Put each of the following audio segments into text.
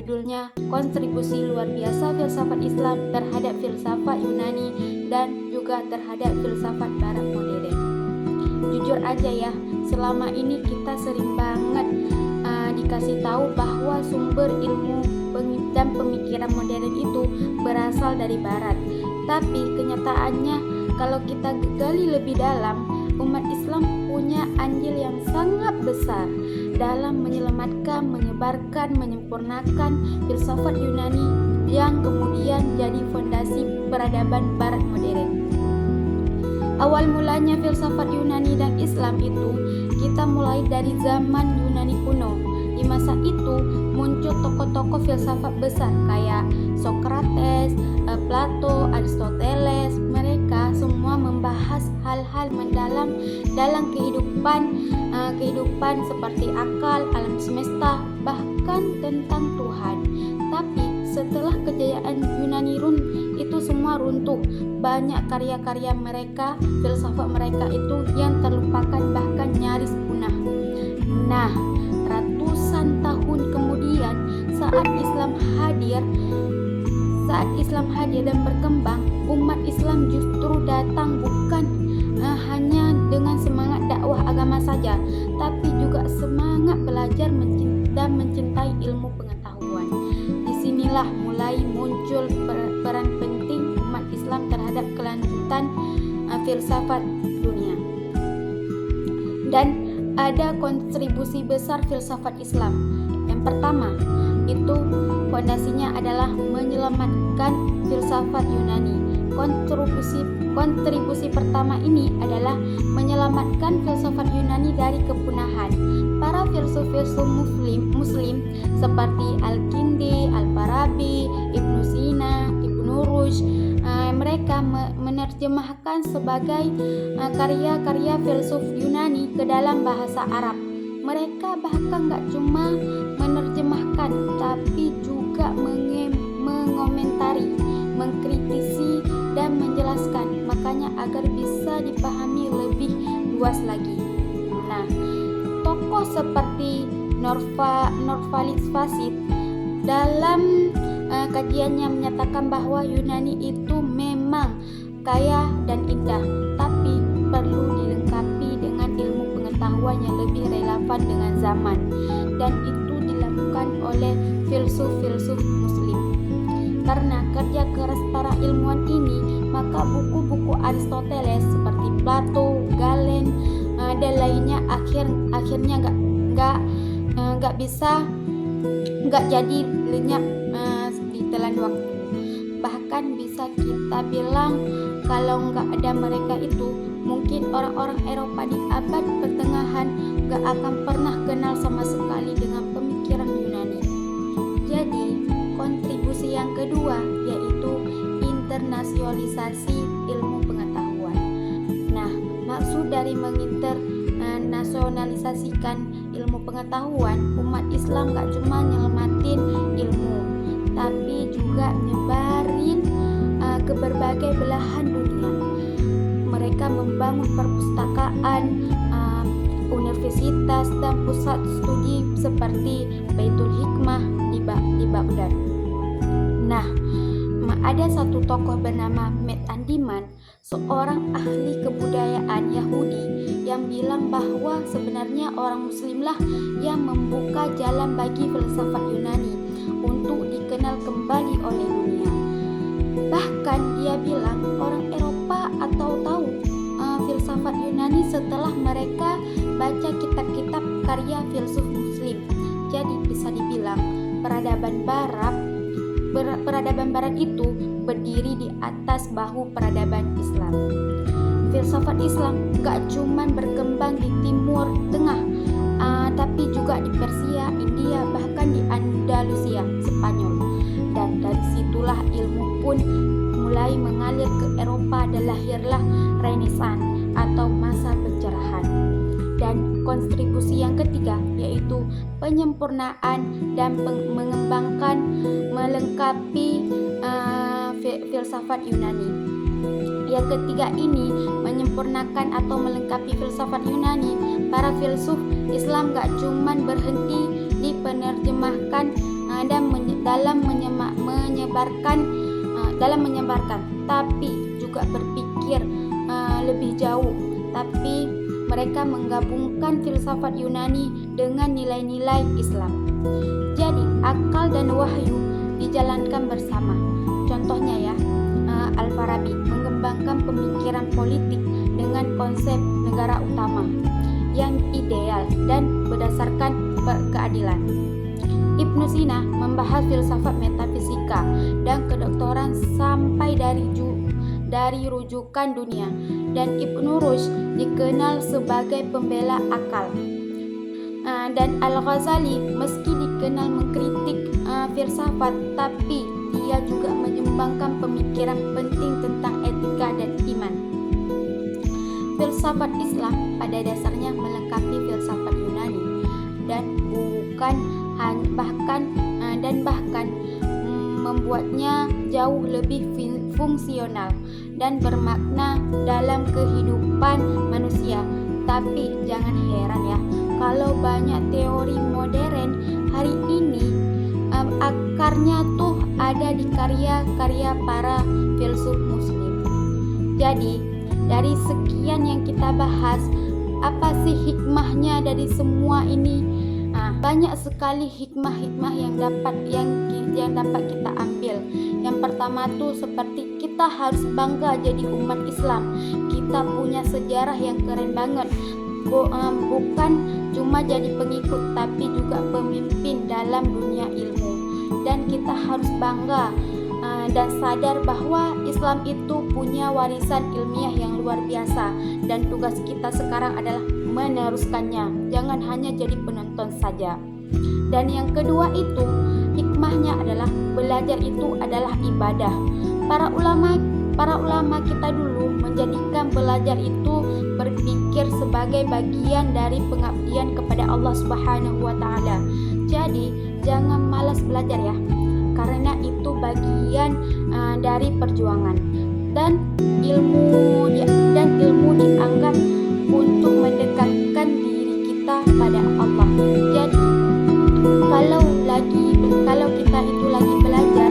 judulnya Kontribusi Luar Biasa Filsafat Islam terhadap Filsafat Yunani dan juga terhadap filsafat Barat modern. Jujur aja ya, selama ini kita sering banget dikasih tahu bahwa sumber ilmu dan pemikiran modern itu berasal dari Barat. Tapi kenyataannya kalau kita gali lebih dalam, umat Islam punya andil yang sangat besar dalam menyelamatkan, menyebarkan, menyempurnakan filsafat Yunani yang kemudian jadi fondasi peradaban Barat modern. Awal mulanya filsafat Yunani dan Islam itu kita mulai dari zaman Yunani kuno. Di masa itu muncul tokoh-tokoh filsafat besar kayak Socrates, Plato, Aristoteles. Mereka semua membahas hal-hal mendalam dalam kehidupan seperti akal, alam semesta, bahkan tentang Tuhan. Tapi setelah kejayaan Yunani itu semua runtuh. Banyak karya-karya mereka, filsafat mereka itu yang terlupakan bahkan nyaris punah. Nah, ratusan tahun kemudian saat Islam hadir dan berkembang, umat Islam justru datang bukan hanya dengan semangat dakwah agama saja, tapi juga semangat belajar dan mencintai ilmu pengetahuan. Disinilah mulai muncul peran penting umat Islam terhadap kelanjutan filsafat dunia. Dan ada kontribusi besar filsafat Islam. Yang pertama, itu fondasinya adalah menyelamatkan filsafat Yunani. Kontribusi pertama ini adalah menyelamatkan filsafat Yunani dari kepunahan. Para filsuf-filsuf muslim seperti Al-Kindi, Al-Farabi, Ibnu Sina, Ibnu Rushd, mereka menerjemahkan sebagai karya-karya filsuf Yunani ke dalam bahasa Arab. Mereka bahkan gak cuma menerjemahkan, tapi juga mengomentari, mengkritisi, dan menjelaskan, makanya agar bisa dipahami lebih luas lagi. Nah, tokoh seperti Norvalis Fasid dalam kajiannya menyatakan bahwa Yunani itu memang kaya dan indah, tapi perlu dilengkapi dengan ilmu pengetahuan yang lebih relevan dengan zaman, dan itu dilakukan oleh filsuf-filsuf muslim. Karena kerja keras para ilmuwan ini, maka buku-buku Aristoteles seperti Plato, Galen, dan lainnya akhirnya nggak jadi lenyap ditelan waktu. Bahkan bisa kita bilang kalau nggak ada mereka itu, mungkin orang-orang Eropa di abad pertengahan nggak akan pernah kenal sama sekali dengan pemikiran Yunani. Jadi kontribusi yang kedua yaitu internasionalisasi ilmu pengetahuan. Nah, maksud dari menginternasionalisasikan ilmu pengetahuan, umat Islam gak cuma nyelamatin ilmu, tapi juga nyebarin ke berbagai belahan dunia. Mereka membangun perpustakaan, universitas, dan pusat studi seperti Baitul Hikmah di Baghdad. Nah, ada satu tokoh bernama Matt Andiman, seorang ahli kebudayaan Yahudi, yang bilang bahwa sebenarnya orang Muslimlah yang membuka jalan bagi filsafat Yunani untuk dikenal kembali oleh dunia. Bahkan dia bilang orang Eropa tahu filsafat Yunani setelah mereka baca kitab-kitab karya filsuf Muslim. Jadi bisa dibilang peradaban Barat itu berdiri di atas bahu peradaban Islam. Filsafat Islam gak cuman berkembang di Timur Tengah, tapi juga di Persia, India, bahkan di Andalusia, Spanyol. Dan dari situlah ilmu pun mulai mengalir ke Eropa dan lahirlah Renaissance atau masa pencerahan. Dan kontribusi yang ketiga yaitu penyempurnaan dan mengembangkan, melengkapi filsafat Yunani. Yang ketiga ini menyempurnakan atau melengkapi filsafat Yunani. Para filsuf Islam gak cuman berhenti di penerjemahkan dalam menyebarkan, tapi juga berpikir lebih jauh. Tapi mereka menggabungkan filsafat Yunani dengan nilai-nilai Islam. Jadi akal dan wahyu dijalankan bersama. Contohnya ya, Al-Farabi mengembangkan pemikiran politik dengan konsep negara utama yang ideal dan berdasarkan keadilan. Ibnu Sina membahas filsafat metafisika dan kedokteran sampai dari rujukan dunia, dan Ibnu Rushd dikenal sebagai pembela akal. Dan Al-Ghazali meski dikenal mengkritik filsafat, tapi dia juga menyumbangkan pemikiran penting tentang etika dan iman. Filsafat Islam pada dasarnya melengkapi filsafat Yunani dan bahkan membuatnya jauh lebih fungsional dan bermakna dalam kehidupan manusia. Tapi jangan heran ya, kalau banyak teori modern hari ini akarnya tuh ada di karya-karya para filsuf muslim. Jadi dari sekian yang kita bahas, apa sih hikmahnya dari semua ini? Banyak sekali hikmah-hikmah yang dapat kita ambil. Yang pertama tuh seperti kita harus bangga jadi umat Islam. Kita punya sejarah yang keren banget. Bukan cuma jadi pengikut, tapi juga pemimpin dalam dunia ilmu. Dan kita harus bangga dan sadar bahwa Islam itu punya warisan ilmiah yang luar biasa, dan tugas kita sekarang adalah meneruskannya, jangan hanya jadi penonton saja. Dan yang kedua itu, hikmahnya adalah belajar itu adalah ibadah. Para ulama kita dulu menjadikan belajar itu berpikir sebagai bagian dari pengabdian kepada Allah Subhanahu wa taala. Jadi, jangan malas belajar ya, karena itu bagian dari perjuangan. Dan ilmu dianggap untuk mendekatkan diri kita pada Allah. Jadi kalau kita itu lagi belajar,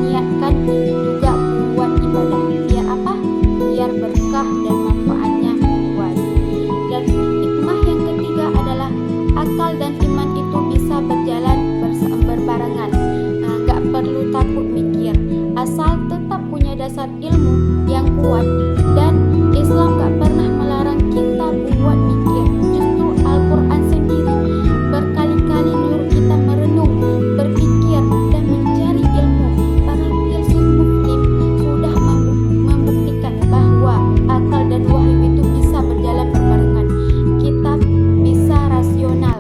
niatkan juga buat ibadah. Biar apa? Biar berkah dan manfaatnya luas. Dan hikmah yang ketiga adalah akal dan iman itu bisa berjalan berbarengan. Gak perlu takut mikir, asal tetap punya dasar ilmu yang kuat. Dan Islam gak pernah melarang kita buat mikir. Justru Al-Quran sendiri berkali-kali nyuruh kita merenung, berpikir, dan mencari ilmu. Para filsuf muslim sudah membuktikan bahwa akal dan wahyu itu bisa berjalan berbarengan. Kita bisa rasional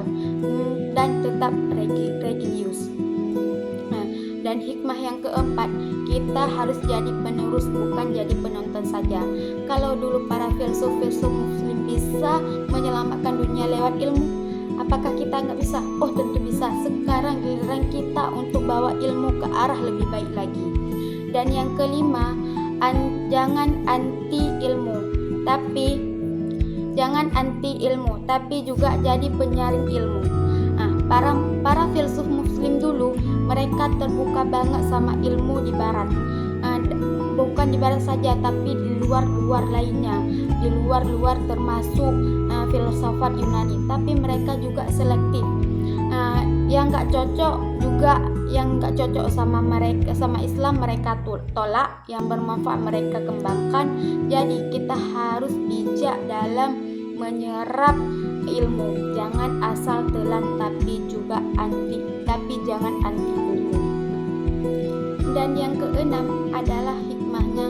dan tetap religius. Dan hikmah yang keempat, kita harus jadi penerus, bukan jadi penonton saja. Kalau dulu para filsuf-filsuf muslim bisa menyelamatkan dunia lewat ilmu, apakah kita nggak bisa? Oh, tentu bisa. Sekarang giliran kita untuk bawa ilmu ke arah lebih baik lagi. Dan yang kelima, jangan anti ilmu, tapi juga jadi penyaring ilmu. Para filsuf muslim dulu, mereka terbuka banget sama ilmu di barat. Bukan di barat saja, tapi di luar lainnya, di luar termasuk filsafat Yunani. Tapi mereka juga selektif. Yang nggak cocok sama Islam mereka tolak, yang bermanfaat mereka kembangkan. Jadi kita harus bijak dalam menyerap ilmu. Jangan asal telan, tapi jangan anti ilmu. Dan yang keenam adalah hikmahnya,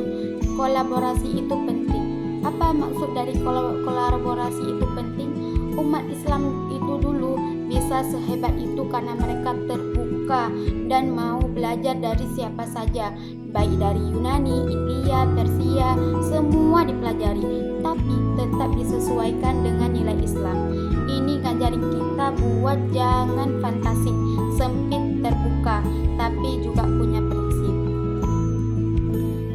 kolaborasi itu penting. Apa maksud dari kolaborasi itu penting? Umat Islam itu dulu bisa sehebat itu karena mereka terbuka dan mau belajar dari siapa saja, baik dari Yunani, India, Persia, semua dipelajari, tapi tetap disesuaikan dengan nilai Islam. Ini ngajarin kita buat jangan fantasi, sempit, terbuka, tapi juga punya prinsip.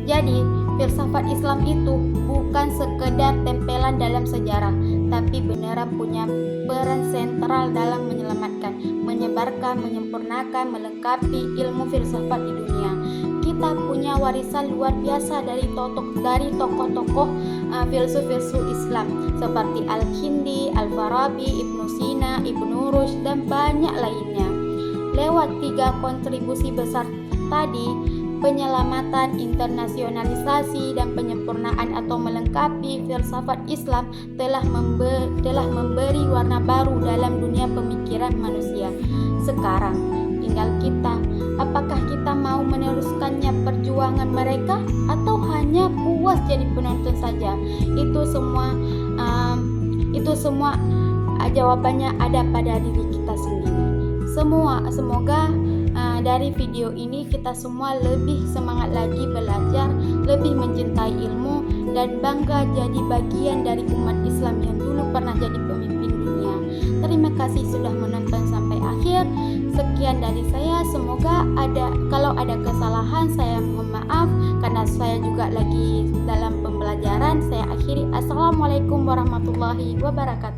Jadi filsafat Islam itu bukan sekedar tempelan dalam sejarah, tapi beneran punya peran sentral dalam menyelamatkan, menyebarkan, menyempurnakan, melengkapi ilmu filsafat di dunia. Kita punya warisan luar biasa dari tokoh-tokoh filsuf Islam seperti Al-Kindi, Al-Farabi, Ibnu Sina, Ibnu Rushd, dan banyak lainnya. Lewat 3 kontribusi besar tadi, penyelamatan, internasionalisasi, dan penyempurnaan atau melengkapi filsafat Islam telah memberi warna baru dalam dunia pemikiran manusia. Sekarang tinggal kita, apakah kita mau meneruskannya perjuangan mereka atau hanya puas jadi penonton saja? Itu semua jawabannya ada pada diri kita sendiri. Semoga dari video ini kita semua lebih semangat lagi belajar, lebih mencintai ilmu, dan bangga jadi bagian dari umat Islam yang dulu pernah jadi pemimpin dunia. Terima kasih sudah menonton sampai akhir. Sekian dari saya. Semoga kalau ada kesalahan saya mohon maaf, karena saya juga lagi dalam pembelajaran. Saya akhiri. Assalamualaikum warahmatullahi wabarakatuh.